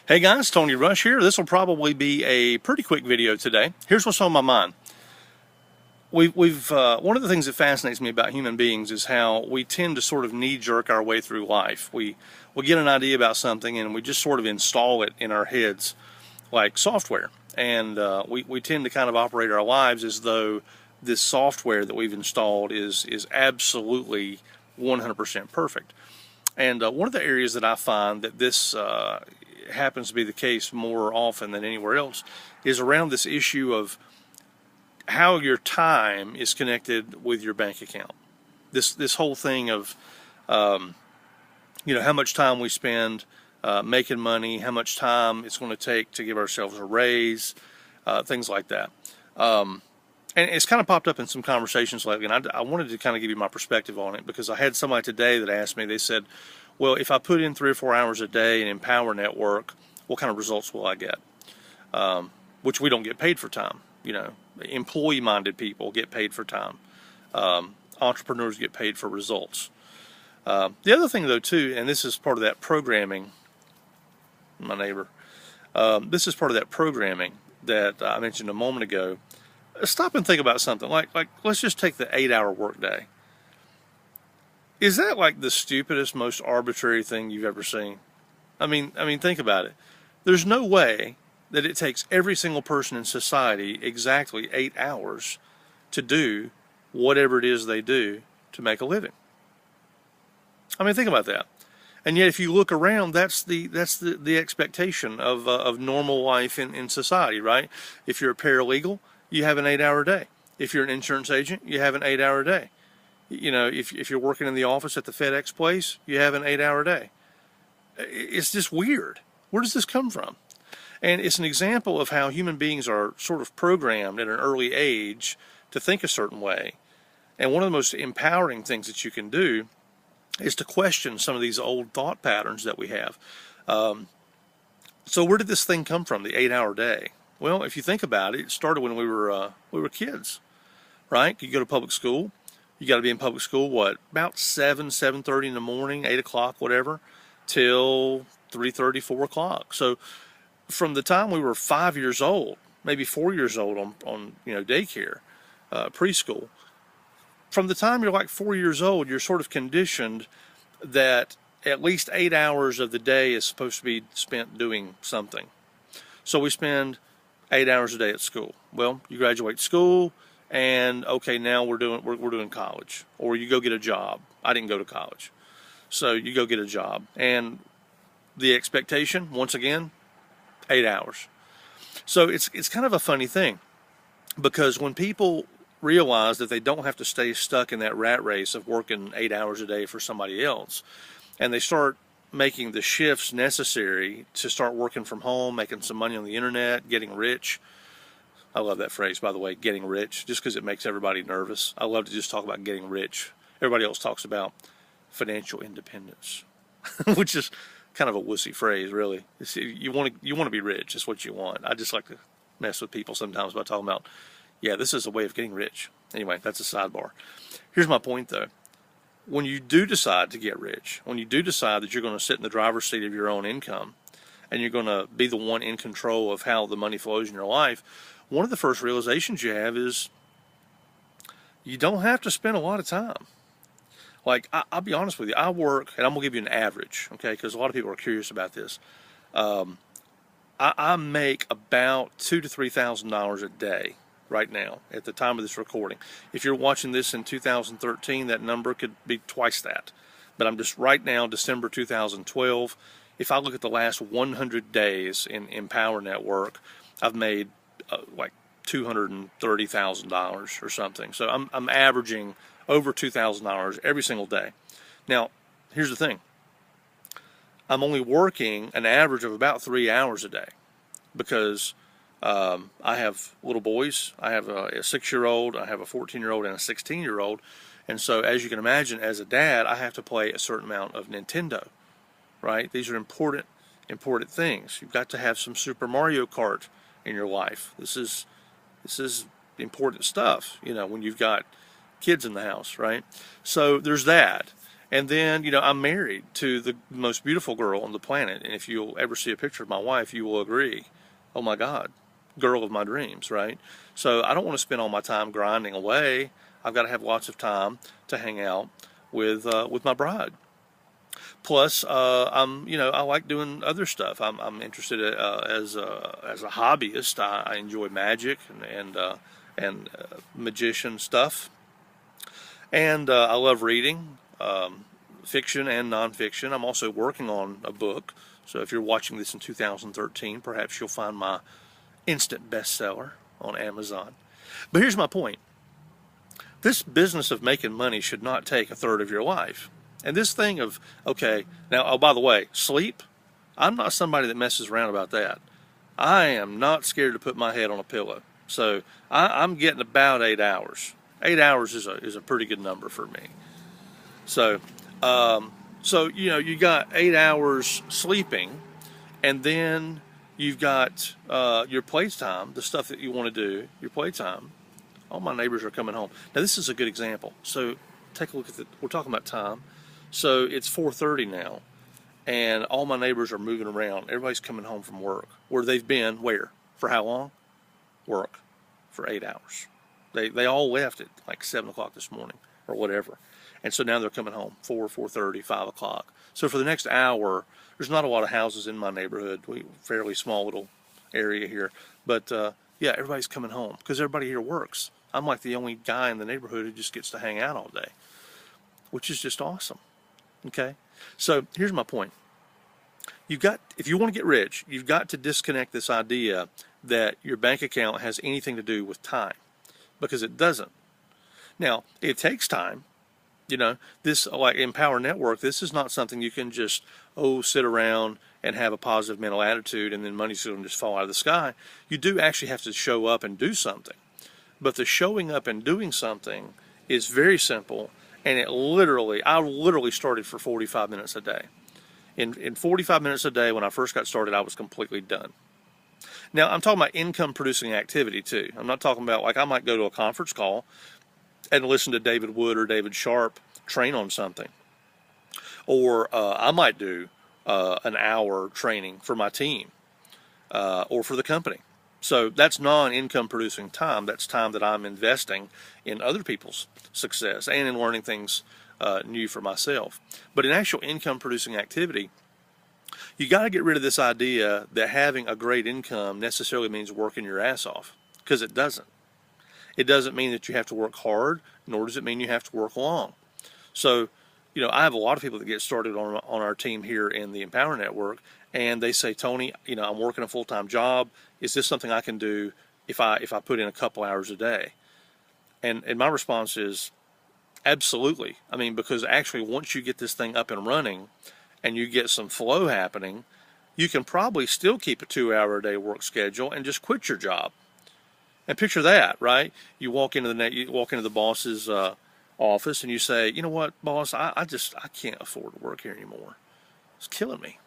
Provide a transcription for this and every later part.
Hey guys, Tony Rush here. This will probably be a pretty quick video today. Here's what's on my mind. One of the things that fascinates me about human beings is how we tend to sort of knee-jerk our way through life. We get an idea about something and we just sort of install it in our heads like software. And we tend to kind of operate our lives as though this software that we've installed is absolutely 100% perfect. And one of the areas that I find that this happens to be the case more often than anywhere else is around this issue of how your time is connected with your bank account. This whole thing of how much time we spend making money, how much time it's going to take to give ourselves a raise, things like that. And it's kind of popped up in some conversations lately, and I wanted to kind of give you my perspective on it because I had somebody today that asked me, they said, well, if I put in 3 or 4 hours a day in Empower Network, what kind of results will I get? Which we don't get paid for time. Employee-minded people get paid for time. Entrepreneurs get paid for results. The other thing, though, too, and this is part of that programming, my neighbor, this is part of that programming that I mentioned a moment ago. Stop and think about something. Like let's just take the 8-hour workday. Is that like the stupidest, most arbitrary thing you've ever seen? I mean, think about it. There's no way that it takes every single person in society exactly 8 hours to do whatever it is they do to make a living. I mean, think about that. And yet, if you look around, that's the expectation of normal life in society, right? If you're a paralegal, you have an 8-hour day. If you're an insurance agent, you have an 8-hour day. If you're working in the office at the FedEx place, you have an 8-hour day. It's just weird. Where does this come from? And it's an example of how human beings are sort of programmed at an early age to think a certain way. And one of the most empowering things that you can do is to question some of these old thought patterns that we have. So where did this thing come from, the 8-hour day? Well, if you think about it, it started when we were kids, right? You go to public school. You got to be in public school, about 7:30 in the morning, 8 o'clock, whatever, till 3:30, 4 o'clock. So from the time we were 5 years old, maybe 4 years old on daycare, preschool, from the time you're like 4 years old, you're sort of conditioned that at least 8 hours of the day is supposed to be spent doing something. So we spend 8 hours a day at school. Well, you graduate school, and okay, now we're doing college, or you go get a job. I didn't go to college, so you go get a job, and the expectation, once again, 8 hours. So it's kind of a funny thing, because when people realize that they don't have to stay stuck in that rat race of working 8 hours a day for somebody else, and they start making the shifts necessary to start working from home, making some money on the internet, getting rich. I love that phrase, by the way, getting rich, just because it makes everybody nervous. I love to just talk about getting rich. Everybody else talks about financial independence, which is kind of a wussy phrase, really. You want to be rich. That's what you want. I just like to mess with people sometimes by talking about, yeah, this is a way of getting rich. Anyway, that's a sidebar. Here's my point, though. When you do decide to get rich, when you do decide that you're going to sit in the driver's seat of your own income, and you're going to be the one in control of how the money flows in your life, one of the first realizations you have is you don't have to spend a lot of time. Like, I'll be honest with you, I work, and I'm going to give you an average, okay, because a lot of people are curious about this. I make about $2,000 to $3,000 a day right now at the time of this recording. If you're watching this in 2013, that number could be twice that. But I'm just right now, December 2012. If I look at the last 100 days in Empower Network, I've made like $230,000 or something. So I'm averaging over $2,000 every single day. Now, here's the thing. I'm only working an average of about 3 hours a day because I have little boys. I have a 6-year-old, I have a 14-year-old, and a 16-year-old. And so, as you can imagine, as a dad, I have to play a certain amount of Nintendo, right? These are important things. You've got to have some Super Mario Kart in your life. This is important stuff, when you've got kids in the house, right? So there's that. And then, you know, I'm married to the most beautiful girl on the planet. And if you'll ever see a picture of my wife, you will agree, oh my God, girl of my dreams, right? So I don't want to spend all my time grinding away. I've got to have lots of time to hang out with my bride. Plus, I like doing other stuff. I'm interested as a hobbyist. I enjoy magic and magician stuff, and I love reading, fiction and nonfiction. I'm also working on a book. So if you're watching this in 2013, perhaps you'll find my instant bestseller on Amazon. But here's my point. This business of making money should not take a third of your life. And this thing of, okay, now, oh, by the way, sleep, I'm not somebody that messes around about that. I am not scared to put my head on a pillow. So I'm getting about 8 hours. 8 hours is a pretty good number for me. So, you know, you got 8 hours sleeping, and then you've got your playtime, the stuff that you want to do, your playtime. All my neighbors are coming home. Now, this is a good example. So take a look at we're talking about time. So it's 4:30 now, and all my neighbors are moving around. Everybody's coming home from work. Where they've been, where? For how long? Work. For 8 hours. They all left at like 7 o'clock this morning or whatever. And so now they're coming home, 4:30, 5 o'clock. So for the next hour, there's not a lot of houses in my neighborhood. Fairly small little area here. But yeah, everybody's coming home because everybody here works. I'm like the only guy in the neighborhood who just gets to hang out all day, which is just awesome. Okay? So here's my point. If you want to get rich, you've got to disconnect this idea that your bank account has anything to do with time, because it doesn't. Now, it takes time. You know, this, like Empower Network, this is not something you can just, sit around and have a positive mental attitude and then money's going to just fall out of the sky. You do actually have to show up and do something. But the showing up and doing something is very simple, and I literally started for 45 minutes a day. In 45 minutes a day, when I first got started, I was completely done. Now, I'm talking about income-producing activity, too. I'm not talking about, like, I might go to a conference call and listen to David Wood or David Sharp train on something. Or I might do an hour training for my team or for the company. So that's non-income producing time. That's time that I'm investing in other people's success and in learning things new for myself. But in actual income producing activity, you got to get rid of this idea that having a great income necessarily means working your ass off, because it doesn't. It doesn't mean that you have to work hard, nor does it mean you have to work long. So, you know, I have a lot of people that get started on our team here in the Empower Network, and they say, Tony, you know, I'm working a full-time job. Is this something I can do if I put in a couple hours a day? And my response is absolutely. I mean, because actually once you get this thing up and running and you get some flow happening, you can probably still keep a 2-hour-a-day work schedule and just quit your job. And picture that, right? You walk into the boss's office and you say, you know what, boss, I can't afford to work here anymore. It's killing me.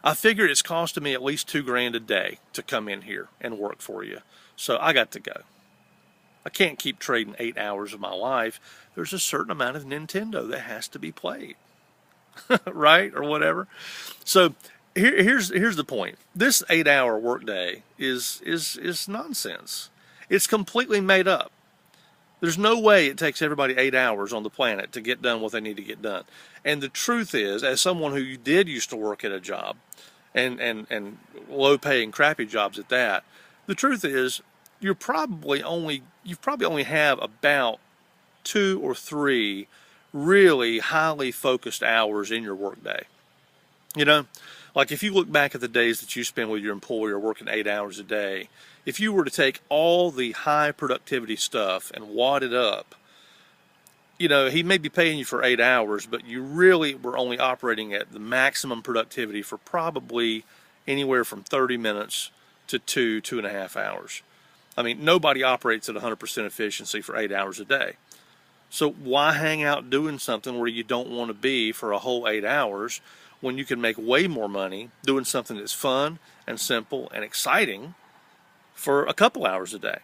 I figured it's costing me at least $2,000 a day to come in here and work for you. So I got to go. I can't keep trading 8 hours of my life. There's a certain amount of Nintendo that has to be played, right, or whatever. So here's the point. This 8-hour workday is nonsense. It's completely made up. There's no way it takes everybody 8 hours on the planet to get done what they need to get done. And the truth is, as someone who did used to work at a job, and low-paying, crappy jobs at that, the truth is, you probably only have about 2 or 3 really highly focused hours in your workday. You know, like if you look back at the days that you spend with your employer working 8 hours a day, if you were to take all the high productivity stuff and wad it up, you know, he may be paying you for 8 hours, but you really were only operating at the maximum productivity for probably anywhere from 30 minutes to 2.5 hours. I mean, nobody operates at 100% efficiency for 8 hours a day. So why hang out doing something where you don't want to be for a whole 8 hours when you can make way more money doing something that's fun and simple and exciting for a couple hours a day?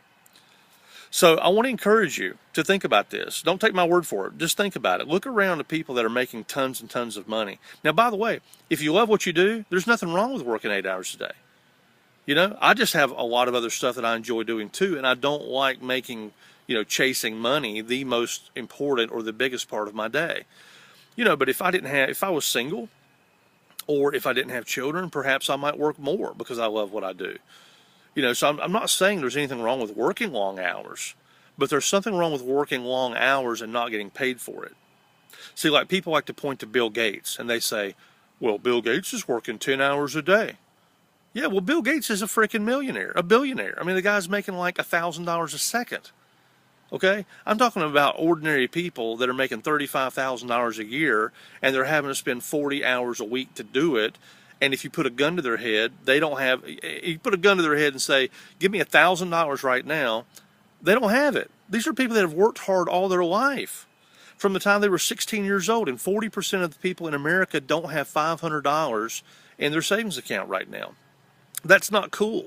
So I want to encourage you to think about this. Don't take my word for it. Just think about it. Look around at people that are making tons and tons of money. Now, by the way, if you love what you do, there's nothing wrong with working 8 hours a day. You know, I just have a lot of other stuff that I enjoy doing too, and I don't like making, chasing money the most important or the biggest part of my day. But if I was single, or if I didn't have children, perhaps I might work more because I love what I do. So I'm not saying there's anything wrong with working long hours, but there's something wrong with working long hours and not getting paid for it. See, like people like to point to Bill Gates and they say, well, Bill Gates is working 10 hours a day. Yeah, well, Bill Gates is a freaking millionaire, a billionaire. I mean, the guy's making like $1,000 a second. Okay? I'm talking about ordinary people that are making $35,000 a year and they're having to spend 40 hours a week to do it. And if you put a gun to their head, you put a gun to their head and say, give me $1,000 right now, they don't have it. These are people that have worked hard all their life from the time they were 16 years old. And 40% of the people in America don't have $500 in their savings account right now. That's not cool.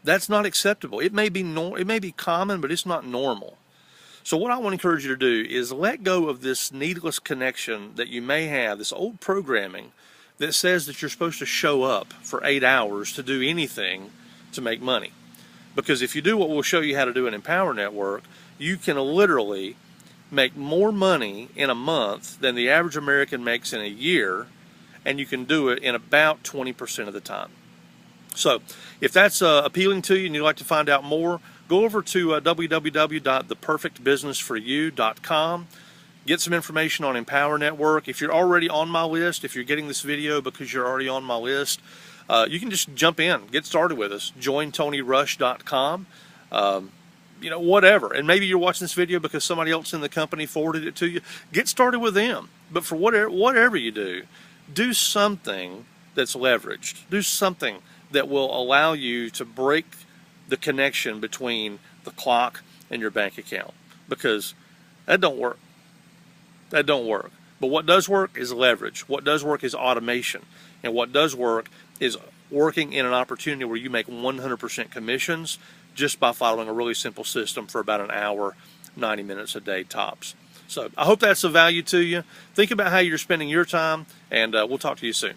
That's not acceptable. It may be common, but it's not normal. So what I want to encourage you to do is let go of this needless connection that you may have, this old programming that says that you're supposed to show up for 8 hours to do anything to make money. Because if you do what we'll show you how to do in Empower Network, you can literally make more money in a month than the average American makes in a year, and you can do it in about 20% of the time. So if that's appealing to you and you'd like to find out more, go over to www.theperfectbusinessforyou.com. Get some information on Empower Network. If you're already on my list, if you're getting this video because you're already on my list, you can just jump in, get started with us. JoinTonyRush.com. Whatever. And maybe you're watching this video because somebody else in the company forwarded it to you. Get started with them. But for whatever you do something that's leveraged. Do something that will allow you to break the connection between the clock and your bank account, because that don't work. That don't work. But what does work is leverage. What does work is automation. And what does work is working in an opportunity where you make 100% commissions just by following a really simple system for about an hour, 90 minutes a day tops. So I hope that's of value to you. Think about how you're spending your time, and we'll talk to you soon.